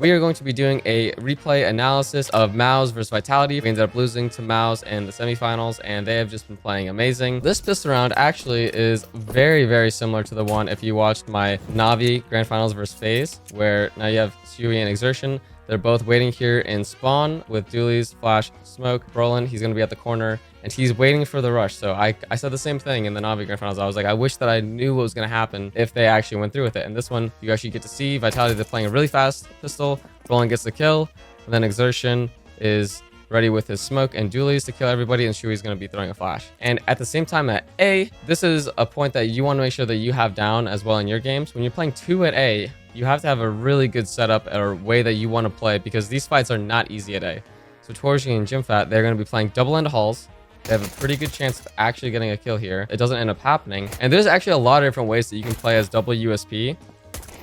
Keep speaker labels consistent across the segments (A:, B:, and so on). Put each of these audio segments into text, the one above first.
A: We are going to be doing a replay analysis of MOUZ versus Vitality. We ended up losing to MOUZ in the semifinals, and they have just been playing amazing. This pistol round actually is very, very similar to the one if you watched my Navi Grand Finals versus FaZe, where now you have Shui and Exertion. They're both waiting here in spawn with Dooley's flash smoke. Brolin, he's going to be at the corner, and he's waiting for the rush. So I said the same thing in the Navi Grand Finals. I was like, I wish that I knew what was going to happen if they actually went through with it. And this one, you actually get to see Vitality. They're playing a really fast pistol. Brolin gets the kill, and then Exertion is ready with his smoke and Dooley's to kill everybody, and Shui's going to be throwing a flash. And at the same time at A, this is a point that you want to make sure that you have down as well in your games. When you're playing 2 at A, you have to have a really good setup or way that you want to play, because these fights are not easy at A. So Torji and Jimfat, they're going to be playing double end halls. They have a pretty good chance of actually getting a kill here. It doesn't end up happening. And there's actually a lot of different ways that you can play as double USP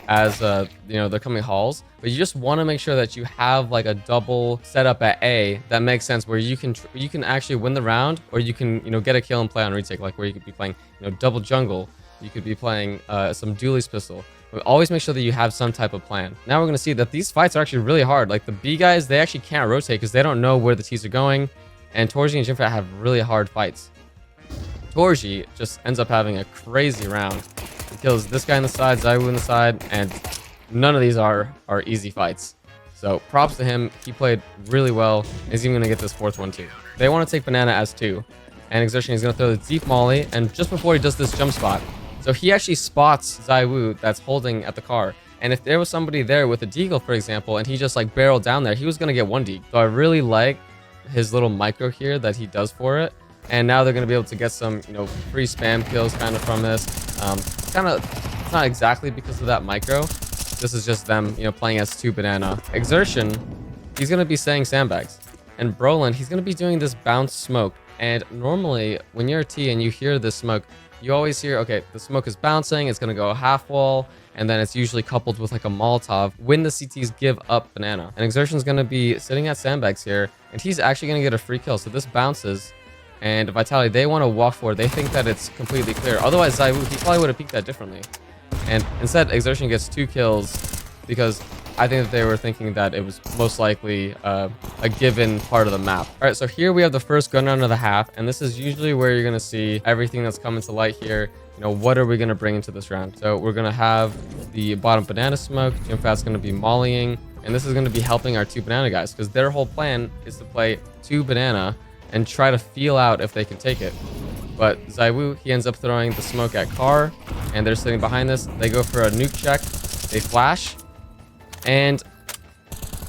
A: as they're coming halls, but you just want to make sure that you have like a double setup at A that makes sense, where you can actually win the round, or you can get a kill and play on retake, like where you could be playing double jungle, you could be playing some Dooley's pistol. But always make sure that you have some type of plan. Now we're going to see that these fights are actually really hard. Like the B guys, they actually can't rotate because they don't know where the T's are going, and Torji and Jimfat have really hard fights. Torji just ends up having a crazy round. He kills this guy on the side, ZywOo on the side, and none of these are easy fights. So props to him. He played really well. He's even going to get this 4th one too. They want to take Banana as 2. And Exertion is going to throw the deep molly. And just before he does this jump spot, so he actually spots ZywOo that's holding at the car. And if there was somebody there with a deagle, for example, and he just like barreled down there, he was going to get 1 deagle. So I really like his little micro here that he does for it. And now they're going to be able to get some, free spam kills kind of from this. It's not exactly because of that micro. This is just them, playing as 2 Banana. Exertion, he's going to be saying sandbags. And Brolin, he's going to be doing this bounce smoke. And normally, when you're a T and you hear this smoke, you always hear, okay, the smoke is bouncing, it's going to go half wall, and then it's usually coupled with like a Molotov when the CTs give up Banana. And Exertion's going to be sitting at sandbags here, and he's actually going to get a free kill. So this bounces. And Vitality, they want to walk forward. They think that it's completely clear. Otherwise, ZywOo, he probably would have peeked that differently. And instead, Exertion gets 2 kills because I think that they were thinking that it was most likely a given part of the map. All right, so here we have the first gun round of the half, and this is usually where you're going to see everything that's coming to light here. What are we going to bring into this round? So we're going to have the bottom Banana smoke. Jimfat's going to be mollying, and this is going to be helping our 2 Banana guys, because their whole plan is to play 2 Banana and try to feel out if they can take it. But ZywOo, he ends up throwing the smoke at car, and they're sitting behind this. They go for a nuke check. They flash. And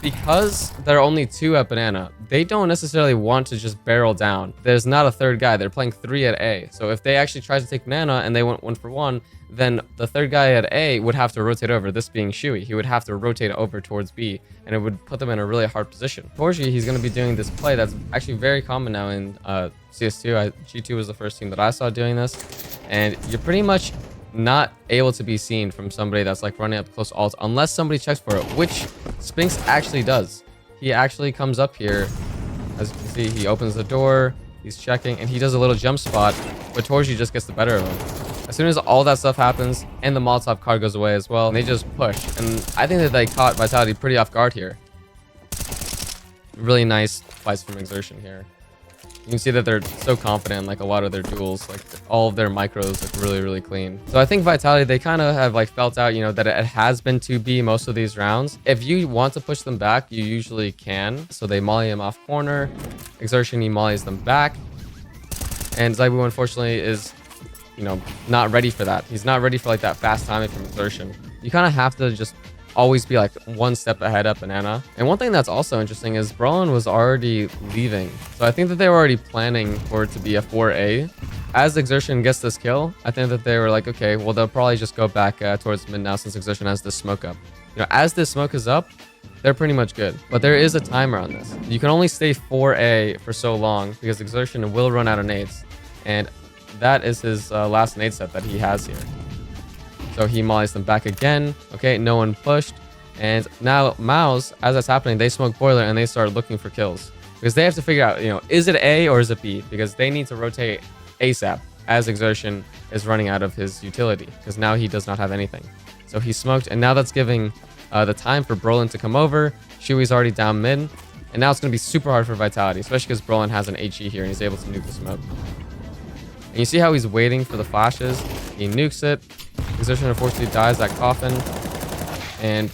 A: because they're only 2 at Banana, they don't necessarily want to just barrel down. There's not a 3rd guy. They're playing 3 at A. So if they actually try to take Banana and they went 1 for 1, then the 3rd guy at A would have to rotate over, this being Shui. He would have to rotate over towards B, and it would put them in a really hard position. Torji, he's going to be doing this play that's actually very common now in CS2. G2 was the first team that I saw doing this, and you're pretty much not able to be seen from somebody that's like running up close ult unless somebody checks for it, which Spinks actually does. He actually comes up here. As you can see, he opens the door, he's checking, and he does a little jump spot, but Torji just gets the better of him. As soon as all that stuff happens, and the Molotov card goes away as well, and they just push. And I think that they caught Vitality pretty off guard here. Really nice fights from Exertion here. You can see that they're so confident in like a lot of their duels. Like all of their micros look really, really clean. So I think Vitality, they kind of have like felt out, that it has been 2B most of these rounds. If you want to push them back, you usually can. So they molly him off corner. Exertion, he mollies them back. And ZywOo, unfortunately, is not ready for that. He's not ready for like that fast timing from Exertion. You kind of have to just always be like 1 step ahead at Banana. And one thing that's also interesting is Brolin was already leaving. So I think that they were already planning for it to be a 4A. As Exertion gets this kill, I think that they were like, okay, well, they'll probably just go back towards mid now since Exertion has this smoke up. As this smoke is up, they're pretty much good. But there is a timer on this. You can only stay 4A for so long because Exertion will run out of nades. And that is his last nade set that he has here. So he mollies them back again. Okay, no one pushed. And now MOUZ, as that's happening, they smoke boiler and they start looking for kills. Because they have to figure out, is it A or is it B? Because they need to rotate ASAP as Exertion is running out of his utility. Because now he does not have anything. So he smoked, and now that's giving the time for Brolin to come over. Shui's already down mid, and now it's going to be super hard for Vitality, especially because Brolin has an HE here and he's able to nuke the smoke. And you see how he's waiting for the flashes. He nukes it. Exertion unfortunately dies that coffin, and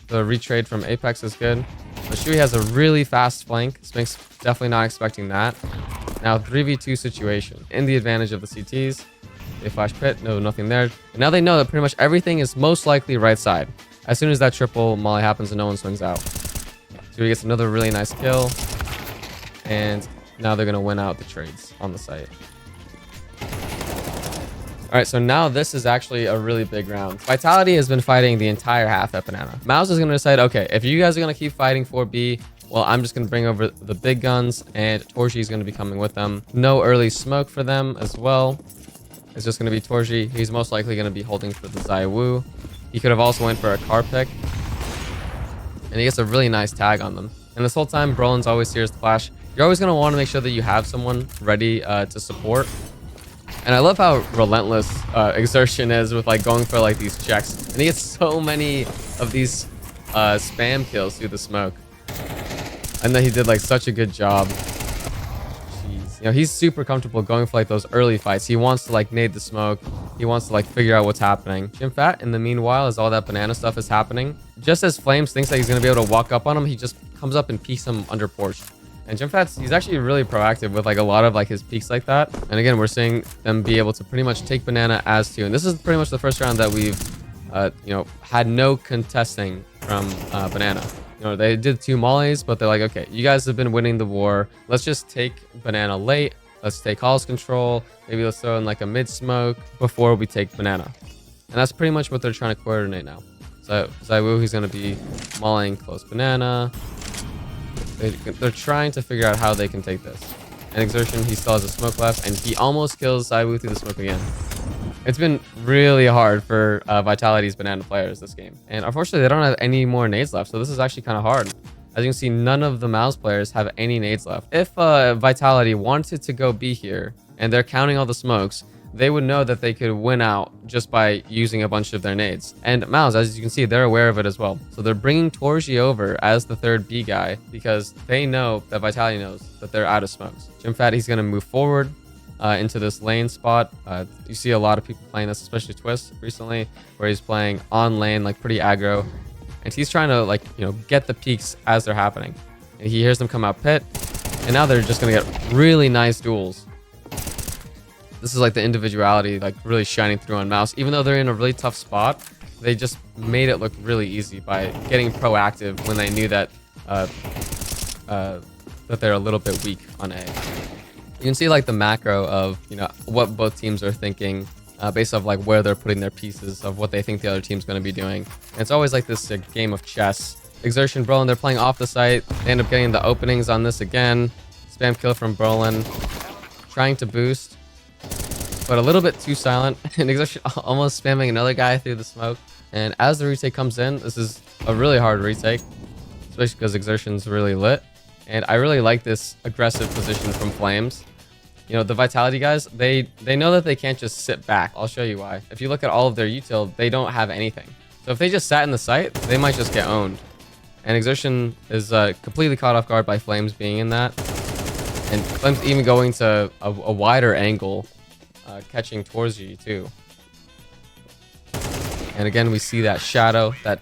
A: the retrade from Apex is good. But Shui has a really fast flank. Spink's definitely not expecting that. Now 3v2 situation. In the advantage of the CTs. They flash pit. No, nothing there. And now they know that pretty much everything is most likely right side. As soon as that triple molly happens and no one swings out. So he gets another really nice kill. And now they're going to win out the trades on the site. All right, so now this is actually a really big round. Vitality has been fighting the entire half at Banana. MOUZ is going to decide, okay, if you guys are going to keep fighting for B, well, I'm just going to bring over the big guns, and Torji is going to be coming with them. No early smoke for them as well. It's just going to be Torji. He's most likely going to be holding for the ZywOo. He could have also went for a car pick. And he gets a really nice tag on them. And this whole time, Brolin's always here as the flash. You're always going to want to make sure that you have someone ready to support. And I love how relentless Exertion is with like going for like these checks. And he gets so many of these spam kills through the smoke. And then he did like such a good job. Jeez. You know, he's super comfortable going for like those early fights. He wants to like nade the smoke. He wants to like figure out what's happening. Jimfat, in the meanwhile, as all that banana stuff is happening, just as Flames thinks that he's going to be able to walk up on him, he just comes up and peeks him under porch. And Jimfat's, he's actually really proactive with like a lot of like his peaks like that. And again, we're seeing them be able to pretty much take banana as two. And this is pretty much the first round that we've, you know, had no contesting from banana. You know, they did 2 mollies, but they're like, okay, you guys have been winning the war. Let's just take banana late. Let's take Hall's control. Maybe let's throw in like a mid smoke before we take banana. And that's pretty much what they're trying to coordinate now. So ZywOo, he's going to be mollying close banana. They're trying to figure out how they can take this. And Exertion, he still has a smoke left, and he almost kills ZywOo through the smoke again. It's been really hard for Vitality's banana players this game. And unfortunately, they don't have any more nades left, so this is actually kind of hard. As you can see, none of the MOUZ players have any nades left. If Vitality wanted to go B here, and they're counting all the smokes, they would know that they could win out just by using a bunch of their nades. And MOUZ, as you can see, they're aware of it as well. So they're bringing Torji over as the third B guy because they know that Vitality knows that they're out of smokes. Jimfat, he's going to move forward into this lane spot. You see a lot of people playing this, especially Twist recently, where he's playing on lane, like pretty aggro. And he's trying to like, you know, get the peaks as they're happening. And he hears them come out pit. And now they're just going to get really nice duels. This is like the individuality like really shining through on MOUZ. Even though they're in a really tough spot, they just made it look really easy by getting proactive when they knew that that they're a little bit weak on A. You can see like the macro of, you know, what both teams are thinking based off like where they're putting their pieces of what they think the other team's going to be doing. And it's always like this game of chess. Exertion, Brolin, they're playing off the site. They end up getting the openings on this again. Spam kill from Brolin. Trying to boost, but a little bit too silent. And Exertion almost spamming another guy through the smoke. And as the retake comes in, this is a really hard retake, especially because Exertion's really lit. And I really like this aggressive position from Flames. You know, the Vitality guys, they know that they can't just sit back. I'll show you why. If you look at all of their util, they don't have anything. So if they just sat in the site, they might just get owned. And Exertion is completely caught off guard by Flames being in that. And Flames even going to a wider angle, catching towards you too. And again, we see that shadow, that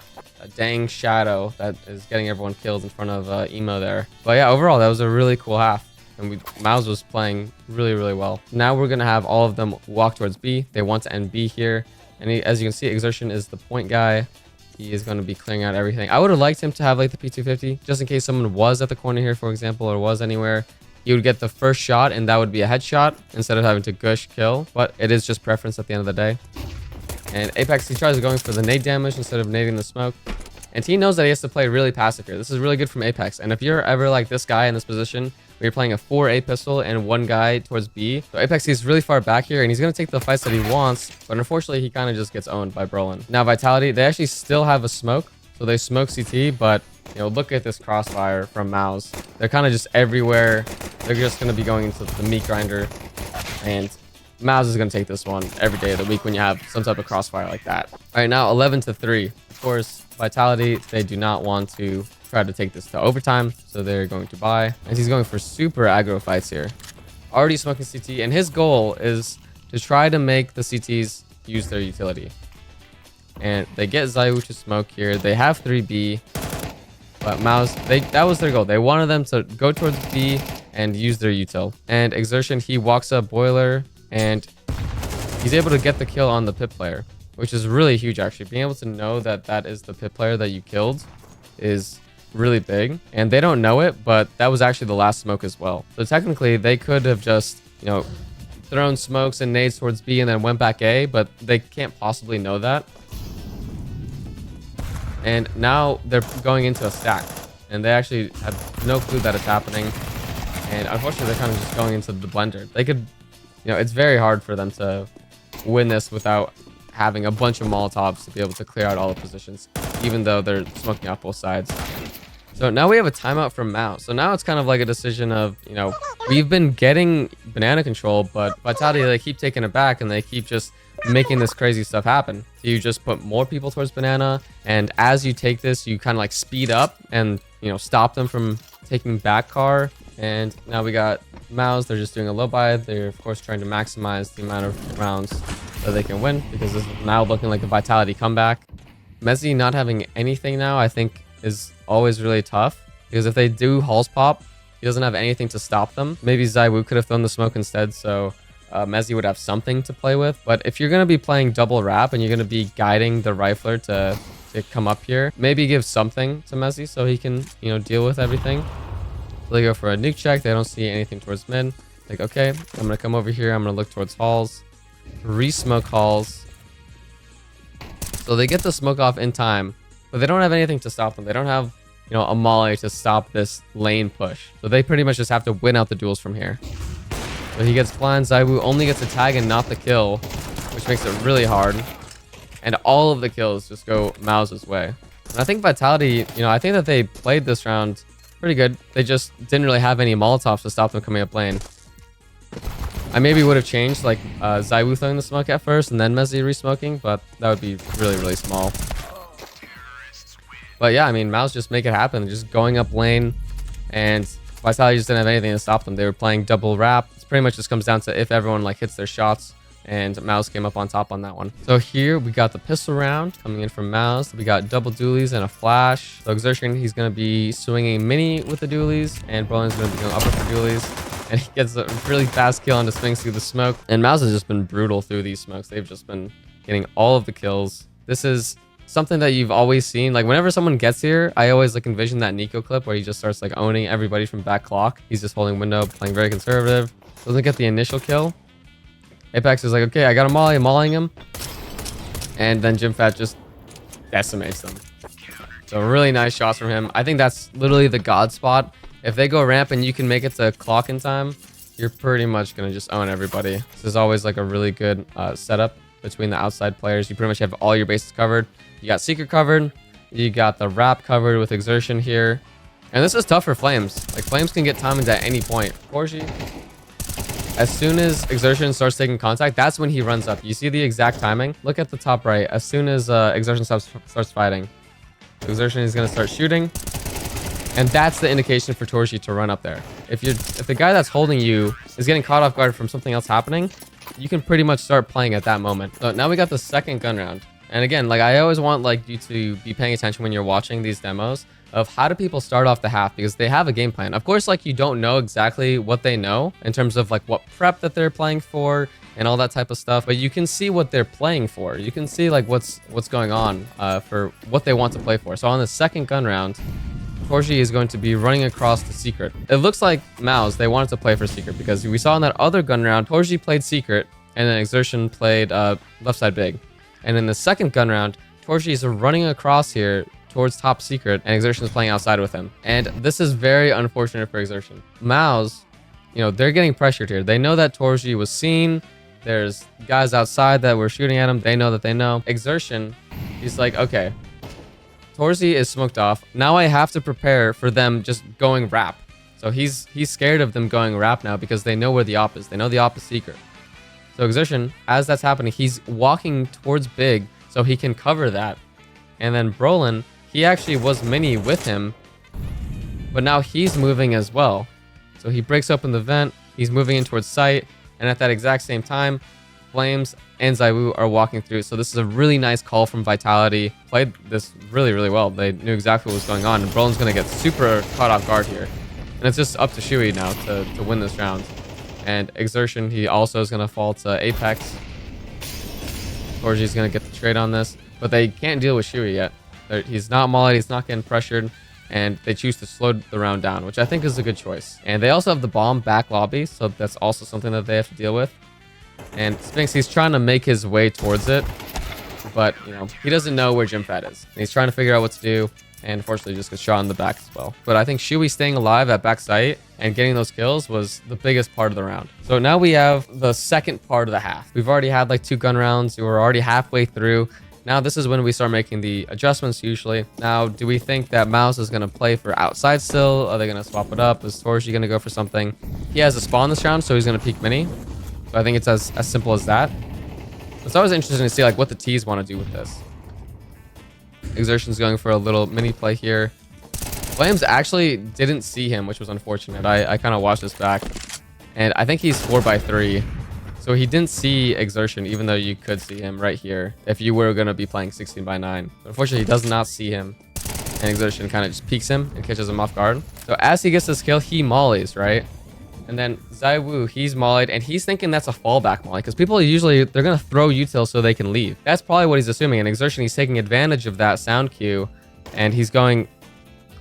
A: dang shadow that is getting everyone killed in front of Emo there. But yeah, overall, that was a really cool half. And MOUZ was playing really, really well. Now we're going to have all of them walk towards B. They want to end B here. And as you can see, Exertion is the point guy. He is going to be clearing out everything. I would have liked him to have like the P250, just in case someone was at the corner here, for example, or was anywhere. He would get the first shot, and that would be a headshot instead of having to gush kill. But it is just preference at the end of the day. And Apex, he tries going for the nade damage instead of nading the smoke. And he knows that he has to play really passive here. This is really good from Apex. And if you're ever like this guy in this position, where you're playing a 4A pistol and 1 guy towards B, so Apex, he's really far back here, and he's going to take the fights that he wants. But unfortunately, he kind of just gets owned by Brolin. Now, Vitality, they actually still have a smoke. So they smoke CT, but, you know, look at this crossfire from MOUZ. They're kind of just everywhere. They're just going to be going into the meat grinder. And MOUZ is going to take this one every day of the week when you have some type of crossfire like that. All right, now 11-3. Of course, Vitality, they do not want to try to take this to overtime, so they're going to buy. And he's going for super aggro fights here. Already smoking CT, and his goal is to try to make the CTs use their utility. And they get ZywOo to smoke here. They have 3B, but MOUZ, that was their goal. They wanted them to go towards B and use their util. And Exertion, he walks up Boiler, and he's able to get the kill on the pit player, which is really huge, actually. Being able to know that that is the pit player that you killed is really big. And they don't know it, but that was actually the last smoke as well. So technically, they could have just, you know, thrown smokes and nades towards B and then went back A, but they can't possibly know that. And now they're going into a stack, and they actually have no clue that it's happening. And unfortunately, they're kind of just going into the blender. They could, you know, it's very hard for them to win this without having a bunch of Molotovs to be able to clear out all the positions, even though they're smoking off both sides. So now we have a timeout from MOUZ. So now it's kind of like a decision of, you know, we've been getting banana control, but Vitality, they keep taking it back, and they keep just making this crazy stuff happen. So you just put more people towards banana, and as you take this, you kind of like speed up and, you know, stop them from taking back car. And now we got MOUZ. They're just doing a low buy. They're of course trying to maximize the amount of rounds that they can win, because this is now looking like a Vitality comeback. Mezzi not having anything now, I think, is always really tough, because if they do Halls pop, he doesn't have anything to stop them. Maybe ZywOo could have thrown the smoke instead, so Mezzi would have something to play with. But if you're going to be playing double wrap and you're going to be guiding the rifler to come up here, maybe give something to Mezzi so he can, you know, deal with everything. So they go for a nuke check. They don't see anything towards mid. Like, okay, I'm going to come over here. I'm going to look towards halls. Re-smoke halls. So they get the smoke off in time, but they don't have anything to stop them. They don't have, you know, a molly to stop this lane push. So they pretty much just have to win out the duels from here. So he gets blind. ZywOo only gets a tag and not the kill, which makes it really hard. And all of the kills just go MOUZ's way. And I think Vitality, you know, I think that they played this round pretty good. They just didn't really have any Molotovs to stop them coming up lane. I maybe would have changed, like, ZywOo throwing the smoke at first and then Mezzi re-smoking, but that would be really, really small. But yeah, I mean, MOUZ just make it happen. Just going up lane, and Vitality just didn't have anything to stop them. They were playing double wrap. It pretty much just comes down to if everyone like hits their shots, and MOUZ came up on top on that one. So here we got the pistol round coming in from MOUZ. We got double dualies and a flash. So Exertion, he's going to be swinging mini with the dualies, and Brolin's going to be going upper for dualies. And he gets a really fast kill onto swings through the smoke. And MOUZ has just been brutal through these smokes. They've just been getting all of the kills. This is something that you've always seen. Like, whenever someone gets here, I always like envision that Nico clip where he just starts like owning everybody from back clock. He's just holding window, playing very conservative. Doesn't get the initial kill. Apex is like, okay, I got a molly, I'm mollying him. And then JimFat just decimates them. So really nice shots from him. I think that's literally the god spot. If they go ramp and you can make it to clock in time, you're pretty much going to just own everybody. This is always like a really good setup between the outside players. You pretty much have all your bases covered. You got Secret covered. You got the wrap covered with Exertion here. And this is tough for Flames. Like, Flames can get timings at any point. Corgi, as soon as Exertion starts taking contact, that's when he runs up. You see the exact timing? Look at the top right. As soon as Exertion starts fighting, Exertion is going to start shooting. And that's the indication for Torji to run up there. If the guy that's holding you is getting caught off guard from something else happening, you can pretty much start playing at that moment. So now we got the second gun round. And again, like, I always want like you to be paying attention when you're watching these demos of how do people start off the half, because they have a game plan. Of course, like, you don't know exactly what they know in terms of like what prep that they're playing for and all that type of stuff, but you can see what they're playing for. You can see like what's going on for what they want to play for. So on the second gun round, Torji is going to be running across the Secret. It looks like MOUZ, they wanted to play for Secret, because we saw in that other gun round, Torji played Secret and then Exertion played left side big. And in the second gun round, Torji is running across here towards top Secret, and Exertion is playing outside with him. And this is very unfortunate for Exertion. MOUZ, you know, they're getting pressured here. They know that Torji was seen. There's guys outside that were shooting at him. They know that they know. Exertion, he's like, okay, Torji is smoked off. Now I have to prepare for them just going wrap. So he's scared of them going wrap now, because they know where the op is. They know the op is Secret. So Exertion, as that's happening, he's walking towards big so he can cover that. And then Brolin, he actually was mini with him, but now he's moving as well. So he breaks open the vent, he's moving in towards site, and at that exact same time, Flames and ZywOo are walking through. So this is a really nice call from Vitality. Played this really, really well. They knew exactly what was going on, and Brolin's going to get super caught off guard here. And it's just up to Shuey now to win this round. And Exertion, he also is going to fall to Apex. Torji's going to get the trade on this, but they can't deal with Shuey yet. He's not mollied, he's not getting pressured, and they choose to slow the round down, which I think is a good choice. And they also have the bomb back lobby, so that's also something that they have to deal with. And Spinks, he's trying to make his way towards it, but, you know, he doesn't know where Gymfat is. And he's trying to figure out what to do, and unfortunately just gets shot in the back as well. But I think Shuey staying alive at back site and getting those kills was the biggest part of the round. So now we have the second part of the half. We've already had like 2 gun rounds. We're already halfway through. Now this is when we start making the adjustments usually. Now, do we think that MOUZ is going to play for outside still? Are they going to swap it up? Is Torji going to go for something? He has a spawn this round, so he's going to peek mini. So I think it's as simple as that. It's always interesting to see like what the T's want to do with this. Exertion's going for a little mini play here. Flames actually didn't see him, which was unfortunate. I kind of watched this back, and I think he's 4x3. So he didn't see Exertion, even though you could see him right here if you were going to be playing 16x9. Unfortunately, he does not see him, and Exertion kind of just peeks him and catches him off guard. So as he gets this kill, he mollies, right? And then ZywOo, he's mollied, and he's thinking that's a fallback molly, because people usually, they're going to throw util so they can leave. That's probably what he's assuming. And Exertion, he's taking advantage of that sound cue, and he's going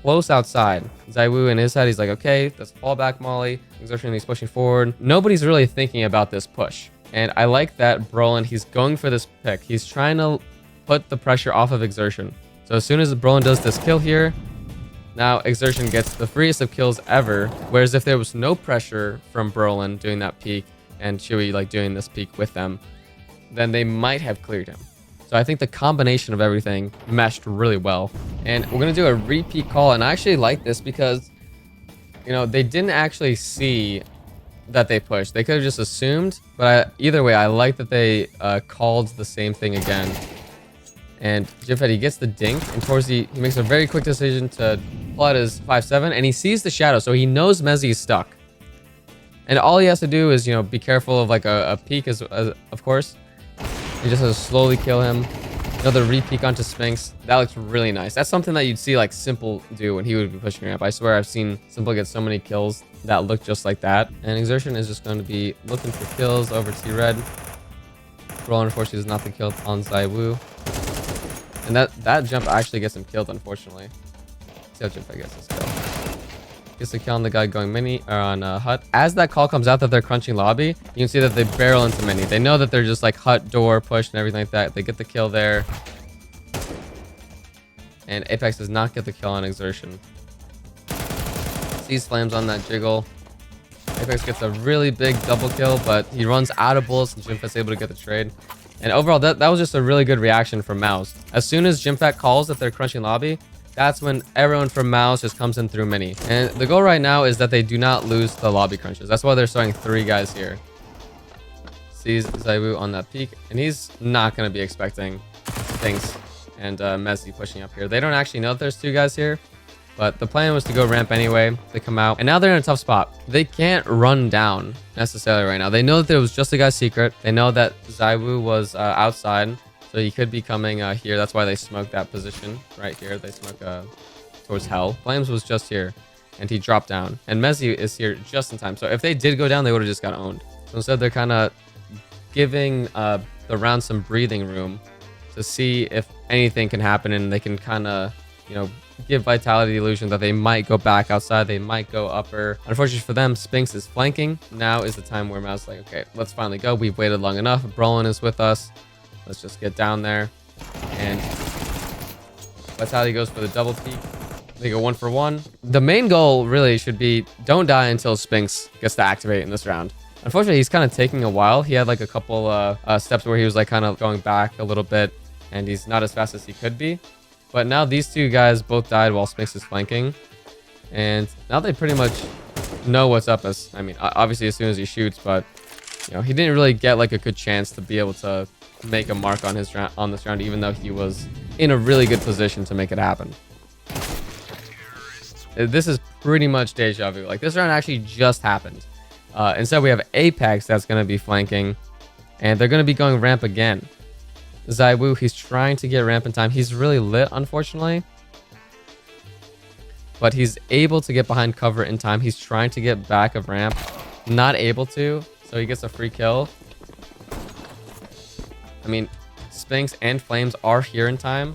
A: close outside. ZywOo in his head, he's like, okay, that's a fallback molly. Exertion, he's pushing forward. Nobody's really thinking about this push. And I like that Brolin, he's going for this pick. He's trying to put the pressure off of Exertion. So as soon as Brolin does this kill here, now Exertion gets the freest of kills ever. Whereas if there was no pressure from Brolin doing that peek and Shuey like doing this peek with them, then they might have cleared him. So I think the combination of everything meshed really well. And we're going to do a repeat call. And I actually like this because, you know, they didn't actually see that they pushed. They could have just assumed. But either way, I like that they called the same thing again. And Gymfat, he gets the dink, and Torji, he makes a very quick decision to pull out his 5-7, and he sees the shadow, so he knows Mezzi is stuck. And all he has to do is, you know, be careful of like a peek, as of course. He just has to slowly kill him. Another re-peek onto Spinks. That looks really nice. That's something that you'd see like Simple do when he would be pushing ramp. I swear I've seen Simple get so many kills that look just like that. And Exertion is just going to be looking for kills over T-Red. Brolin, unfortunately, does not get killed on ZywOo. And that jump actually gets him killed, unfortunately. See how Gymfat gets this kill. Gets the kill on the guy going mini, or on hut. As that call comes out that they're crunching lobby, you can see that they barrel into mini. They know that they're just like hut, door, push, and everything like that. They get the kill there. And Apex does not get the kill on Exertion. Sees Flames on that jiggle. Apex gets a really big double kill, but he runs out of bullets, and Gymfat's able to get the trade. And overall, that was just a really good reaction from MOUZ. As soon as Gymfat calls that they're crunching lobby, that's when everyone from MOUZ just comes in through mini. And the goal right now is that they do not lose the lobby crunches. That's why they're starting 3 guys here. Sees ZywOo on that peak, and he's not going to be expecting things and Mezzi pushing up here. They don't actually know that there's 2 guys here, but the plan was to go ramp anyway. They come out, and now they're in a tough spot. They can't run down necessarily right now. They know that there was just a guy's secret. They know that ZywOo was outside, so he could be coming here. That's why they smoked that position right here. They smoke towards Hell. Flames was just here, and he dropped down. And Mezzi is here just in time. So if they did go down, they would have just got owned. So instead, they're kind of giving the round some breathing room to see if anything can happen, and they can kind of, you know, give Vitality the illusion that they might go back outside, they might go upper. Unfortunately for them, Spinks is flanking. Now is the time where MOUZ is like, okay, let's finally go. We've waited long enough. Brolin is with us. Let's just get down there. And Vitality goes for the double peek. They go 1 for 1. The main goal really should be don't die until Spinks gets to activate in this round. Unfortunately, he's kind of taking a while. He had like a couple steps where he was like kind of going back a little bit, and he's not as fast as he could be. But now these 2 guys both died while Spinks is flanking. And now they pretty much know what's up. As I mean, obviously as soon as he shoots, but you know, he didn't really get like a good chance to be able to make a mark on his on this round, even though he was in a really good position to make it happen. This is pretty much deja vu. Like, this round actually just happened. Instead, we have Apex that's going to be flanking, and they're going to be going ramp again. ZywOo, he's trying to get ramp in time. He's really lit, unfortunately. But he's able to get behind cover in time. He's trying to get back of ramp. Not able to, so he gets a free kill. I mean, Sphinx and Flames are here in time.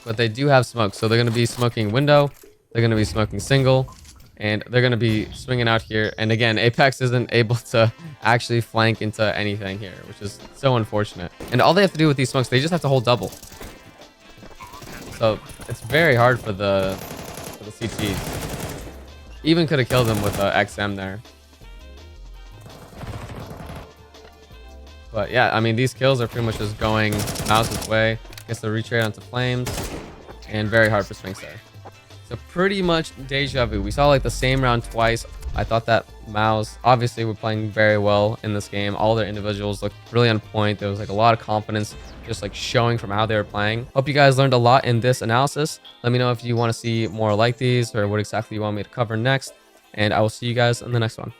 A: But they do have smoke, so they're going to be smoking window. They're going to be smoking single. And they're going to be swinging out here. And again, Apex isn't able to actually flank into anything here, which is so unfortunate. And all they have to do with these smokes, they just have to hold double. So it's very hard for the CTs. Even could have killed them with XM there. But yeah, I mean, these kills are pretty much just going MOUZ's way. Gets the retrade onto Flames. And very hard for Sphinx there. So pretty much deja vu. We saw like the same round twice. I thought that MOUZ obviously were playing very well in this game. All their individuals looked really on point. There was like a lot of confidence just like showing from how they were playing. Hope you guys learned a lot in this analysis. Let me know if you want to see more like these or what exactly you want me to cover next. And I will see you guys in the next one.